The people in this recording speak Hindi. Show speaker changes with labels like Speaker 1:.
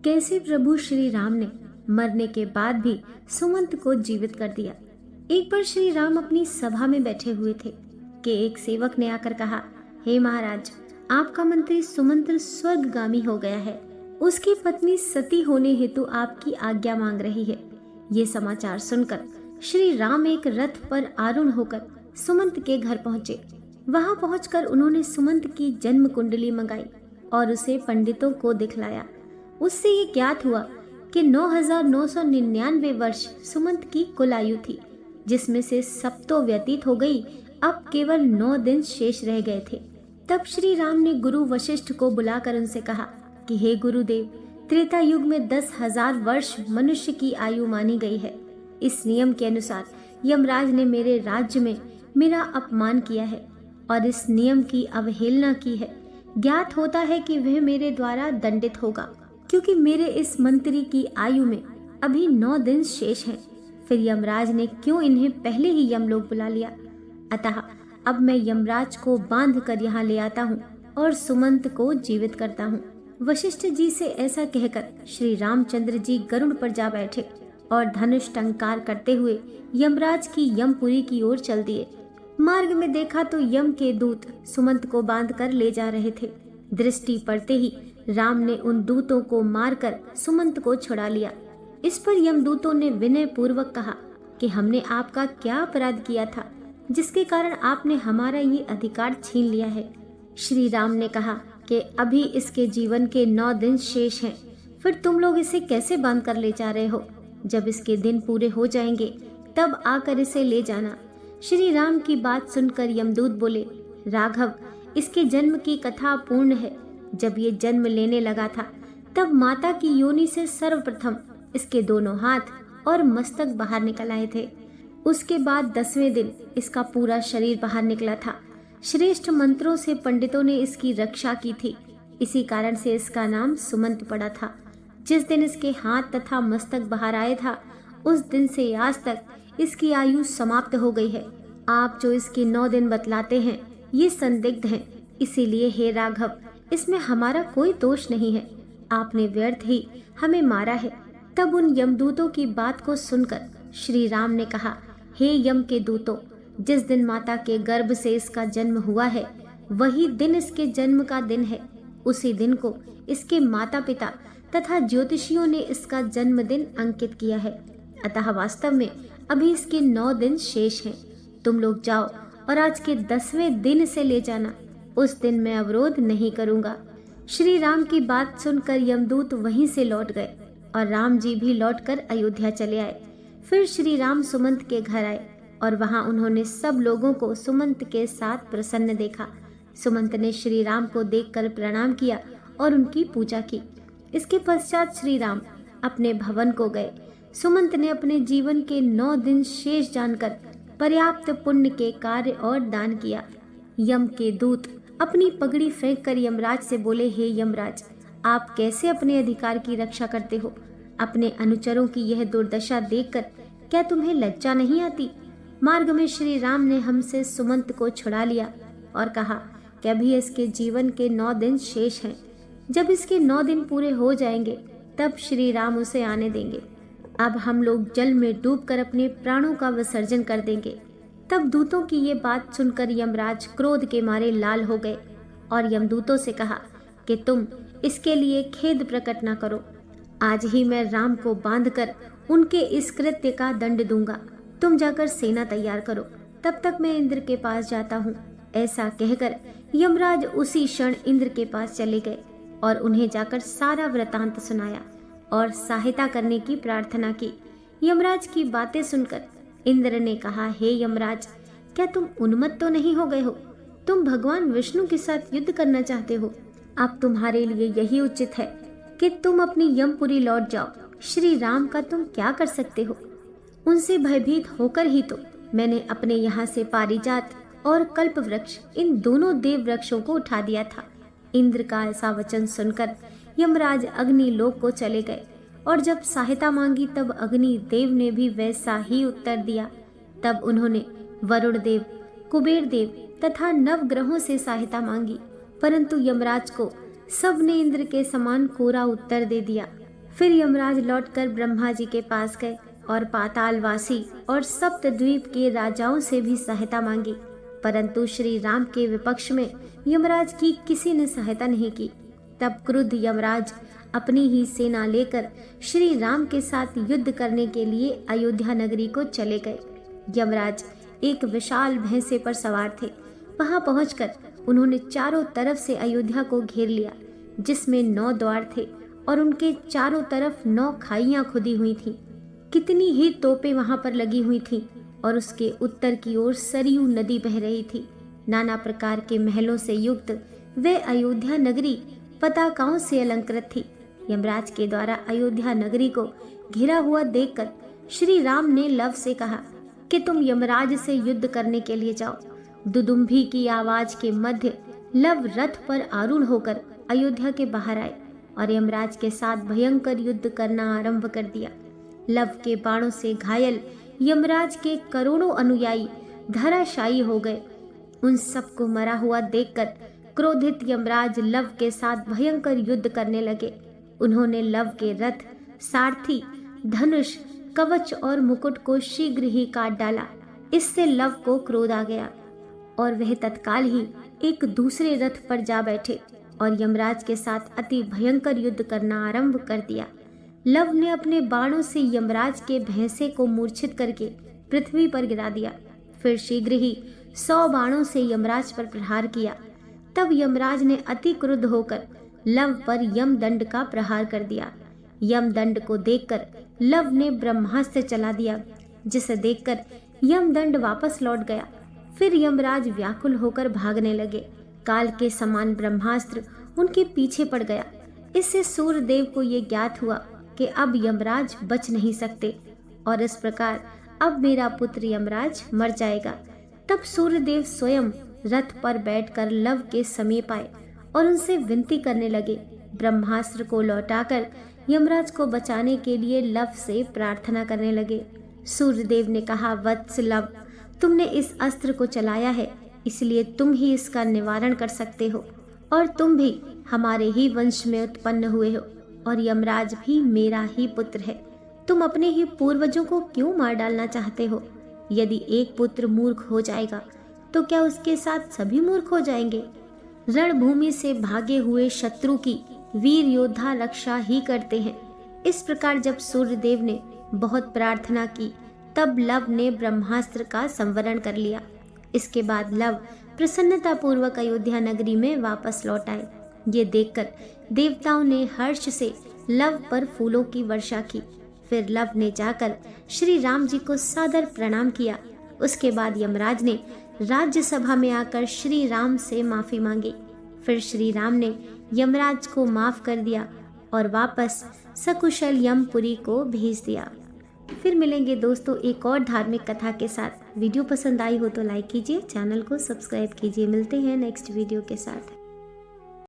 Speaker 1: कैसे प्रभु श्री राम ने मरने के बाद भी सुमंत को जीवित कर दिया। एक बार श्री राम अपनी सभा में बैठे हुए थे कि एक सेवक ने आकर कहा, हे महाराज, आपका मंत्री सुमंत स्वर्गगामी हो गया है। उसकी पत्नी सती होने हेतु आपकी आज्ञा मांग रही है। ये समाचार सुनकर श्री राम एक रथ पर आरूढ़ होकर सुमंत के घर पहुंचे। वहां पहुंचकर उन्होंने सुमंत की जन्म कुंडली मंगाई और उसे पंडितों को दिखलाया। उससे ये ज्ञात हुआ कि 9,999 वर्ष सुमंत की कुल आयु थी, जिसमें से सब तो व्यतीत हो गई, अब केवल 9 दिन शेष रह गए थे। तब श्री राम ने गुरु वशिष्ठ को बुलाकर उनसे कहा कि हे गुरुदेव, त्रेता युग में 10,000 वर्ष मनुष्य की आयु मानी गई है। इस नियम के अनुसार यमराज ने मेरे राज्य में मेरा अपमान किया है और इस नियम की अवहेलना की है। ज्ञात होता है कि वह मेरे द्वारा दंडित होगा, क्योंकि मेरे इस मंत्री की आयु में अभी 9 दिन शेष हैं। फिर यमराज ने क्यों इन्हें पहले ही यमलोक बुला लिया। अतः अब मैं यमराज को बांध कर यहाँ ले आता हूँ और सुमंत को जीवित करता हूँ। वशिष्ठ जी से ऐसा कहकर श्री रामचंद्र जी गरुड़ पर जा बैठे और धनुष टंकार करते हुए यमराज की यमपुरी की ओर चल दिए। मार्ग में देखा तो यम के दूत सुमंत को बांध कर ले जा रहे थे। दृष्टि पड़ते ही राम ने उन दूतों को मारकर सुमंत को छुड़ा लिया। इस पर यमदूतों ने विनय पूर्वक कहा कि हमने आपका क्या अपराध किया था, जिसके कारण आपने हमारा ये अधिकार छीन लिया है। श्री राम ने कहा कि अभी इसके जीवन के 9 दिन शेष हैं, फिर तुम लोग इसे कैसे बांध कर ले जा रहे हो? जब इसके दिन पूरे हो जाएंगे तब आकर इसे ले जाना। श्री राम की बात सुनकर यमदूत बोले, राघव, इसके जन्म की कथा पूर्ण है। जब ये जन्म लेने लगा था तब माता की योनि से सर्वप्रथम इसके दोनों हाथ और मस्तक बाहर निकल आए थे। उसके बाद 10वें दिन इसका पूरा शरीर बाहर निकला था। श्रेष्ठ मंत्रों से पंडितों ने इसकी रक्षा की थी, इसी कारण से इसका नाम सुमंत पड़ा था। जिस दिन इसके हाथ तथा मस्तक बाहर आए था, उस दिन से आज तक इसकी आयु समाप्त हो गई है। आप जो इसके 9 दिन बतलाते हैं, ये संदिग्ध हैं, इसीलिए हे राघव, इसमें हमारा कोई दोष नहीं है। आपने व्यर्थ ही हमें मारा है। तब उन यमदूतों की बात को सुनकर श्री राम ने कहा, हे यम के दूतों, जिस दिन माता के गर्भ से इसका जन्म हुआ है, वही दिन इसके जन्म का दिन है। उसी दिन को इसके माता पिता तथा ज्योतिषियों ने इसका जन्मदिन अंकित किया है। अतः वास्तव में अभी इसके 9 दिन शेष हैं। तुम लोग जाओ और आज के 10वें दिन से ले जाना। उस दिन मैं अवरोध नहीं करूंगा। श्री राम की बात सुनकर यमदूत वहीं से लौट गए और राम जी भी लौटकर अयोध्या चले आए। फिर श्री राम सुमंत के घर आए और वहां उन्होंने सब लोगों को सुमंत के साथ प्रसन्न देखा। सुमंत ने श्री राम को देखकर प्रणाम किया और उनकी पूजा की। इसके पश्चात श्री राम अपने भवन को गए। सुमंत ने अपने जीवन के 9 दिन शेष जानकर पर्याप्त पुण्य के कार्य और दान किया। यम के दूत अपनी पगड़ी फेंक कर यमराज से बोले, हे यमराज, आप कैसे अपने अधिकार की रक्षा करते हो? अपने अनुचरों की यह दुर्दशा देखकर क्या तुम्हें लज्जा नहीं आती? मार्ग में श्री राम ने हमसे सुमंत को छुड़ा लिया और कहा कि अभी इसके जीवन के 9 दिन शेष हैं। जब इसके 9 दिन पूरे हो जाएंगे तब श्री राम उसे आने देंगे। अब हम लोग जल में डूबकर अपने प्राणों का विसर्जन कर देंगे। तब दूतों की ये बात सुनकर यमराज क्रोध के मारे लाल हो गए और यमदूतों से कहा कि तुम इसके लिए खेद प्रकट न करो। आज ही मैं राम को बांधकर उनके इस कृत्य का दंड दूंगा। तुम जाकर सेना तैयार करो, तब तक मैं इंद्र के पास जाता हूँ। ऐसा कहकर यमराज उसी क्षण इंद्र के पास चले गए और उन्हें जाकर सारा वृतांत सुनाया और सहायता करने की प्रार्थना की। यमराज की बातें सुनकर इंद्र ने कहा, हे यमराज, क्या तुम उन्मत्त तो नहीं हो गए हो? तुम भगवान विष्णु के साथ युद्ध करना चाहते हो। अब तुम्हारे लिए यही उचित है कि तुम अपनी यमपुरी लौट जाओ। श्री राम का तुम क्या कर सकते हो? उनसे भयभीत होकर ही तो मैंने अपने यहाँ से पारिजात और कल्प वृक्ष, इन दोनों देव वृक्षों को उठा दिया था। इंद्र का ऐसा वचन सुनकर यमराज अग्नि लोक को चले गए और जब सहायता मांगी तब अग्नि देव ने भी वैसा ही उत्तर दिया। तब उन्होंने वरुण देव, कुबेर देव तथा नवग्रहों से सहायता मांगी, परंतु यमराज को सब ने इंद्र के समान कोरा उत्तर दे दिया। फिर यमराज लौटकर ब्रह्मा जी के पास गए और पातालवासी और सप्तद्वीप के राजाओं से भी सहायता मांगी, परंतु श्री राम के विपक्ष में यमराज की किसी ने सहायता नहीं की। तब क्रुद्ध यमराज अपनी ही सेना लेकर श्री राम के साथ युद्ध करने के लिए अयोध्या नगरी को चले गए। यमराज एक विशाल भैंसे पर सवार थे। वहां पहुंचकर उन्होंने चारों तरफ से अयोध्या को घेर लिया, जिसमें 9 द्वार थे और उनके चारों तरफ 9 खाइयां खुदी हुई थीं। कितनी ही तोपें वहां पर लगी हुई थीं और उसके उत्तर की ओर सरयू नदी बह रही थी। नाना प्रकार के महलों से युक्त वे अयोध्या नगरी पताकाओं से अलंकृत थी। यमराज के द्वारा अयोध्या नगरी को घिरा हुआ देखकर श्री राम ने लव से कहा कि तुम यमराज से युद्ध करने के लिए जाओ। दुदुम्भी की आवाज के मध्य लव रथ पर आरूढ़ होकर अयोध्या के बाहर आए और यमराज के साथ भयंकर युद्ध करना आरंभ कर दिया। लव के बाणों से घायल यमराज के करोड़ों अनुयायी धराशायी हो गए। उन सबको मरा हुआ देखकर क्रोधित यमराज लव के साथ भयंकर युद्ध करने लगे। उन्होंने लव के रथ, सारथी, धनुष, कवच और मुकुट को शीघ्र ही काट डाला। इससे लव को क्रोध आ गया और वह तत्काल ही एक दूसरे रथ पर जा बैठे और यमराज के साथ अति भयंकर युद्ध करना आरंभ कर दिया। लव ने अपने बाणों से यमराज के भैंसे को मूर्छित करके पृथ्वी पर गिरा दिया। फिर शीघ्र ही 100 बाणों से यमराज पर प्रहार किया। तब यमराज ने अति क्रुद्ध होकर लव पर यमदंड का प्रहार कर दिया। यमदंड को देखकर लव ने ब्रह्मास्त्र चला दिया, जिसे देखकर यमदंड वापस लौट गया। फिर यमराज व्याकुल होकर भागने लगे। काल के समान ब्रह्मास्त्र उनके पीछे पड़ गया। इससे सूर्यदेव को ये ज्ञात हुआ कि अब यमराज बच नहीं सकते और इस प्रकार अब मेरा पुत्र यमराज मर जाएगा। तब सूर्यदेव स्वयं रथ पर बैठकर लव के समीप आए और उनसे विनती करने लगे। ब्रह्मास्त्र को लौटाकर यमराज को बचाने के लिए लव से प्रार्थना करने लगे। सूर्यदेव ने कहा, वत्स लव, तुमने इस अस्त्र को चलाया है, इसलिए तुम ही इसका निवारण कर सकते हो और तुम भी हमारे ही वंश में उत्पन्न हुए हो और यमराज भी मेरा ही पुत्र है। तुम अपने ही पूर्वजों को क्यों मार डालना चाहते हो? यदि एक पुत्र मूर्ख हो जाएगा तो क्या उसके साथ सभी मूर्ख हो जाएंगे? रणभूमि से भागे हुए शत्रु की वीर योद्धा रक्षा ही करते हैं। इस प्रकार जब सूर्यदेव ने बहुत प्रार्थना की, तब लव ने ब्रह्मास्त्र का संवरण कर लिया। इसके बाद लव प्रसन्नता पूर्वक अयोध्या नगरी में वापस लौट आए। ये देखकर देवताओं ने हर्ष से लव पर फूलों की वर्षा की। फिर लव ने जाकर श्री राम जी को सादर प्रणाम किया। उसके बाद यमराज ने राज्यसभा में आकर श्री राम से माफी मांगी। फिर श्री राम ने यमराज को माफ कर दिया और वापस सकुशल यमपुरी को भेज दिया। फिर मिलेंगे दोस्तों एक और धार्मिक कथा के साथ। वीडियो पसंद आई हो तो लाइक कीजिए, चैनल को सब्सक्राइब कीजिए। मिलते हैं नेक्स्ट वीडियो के साथ।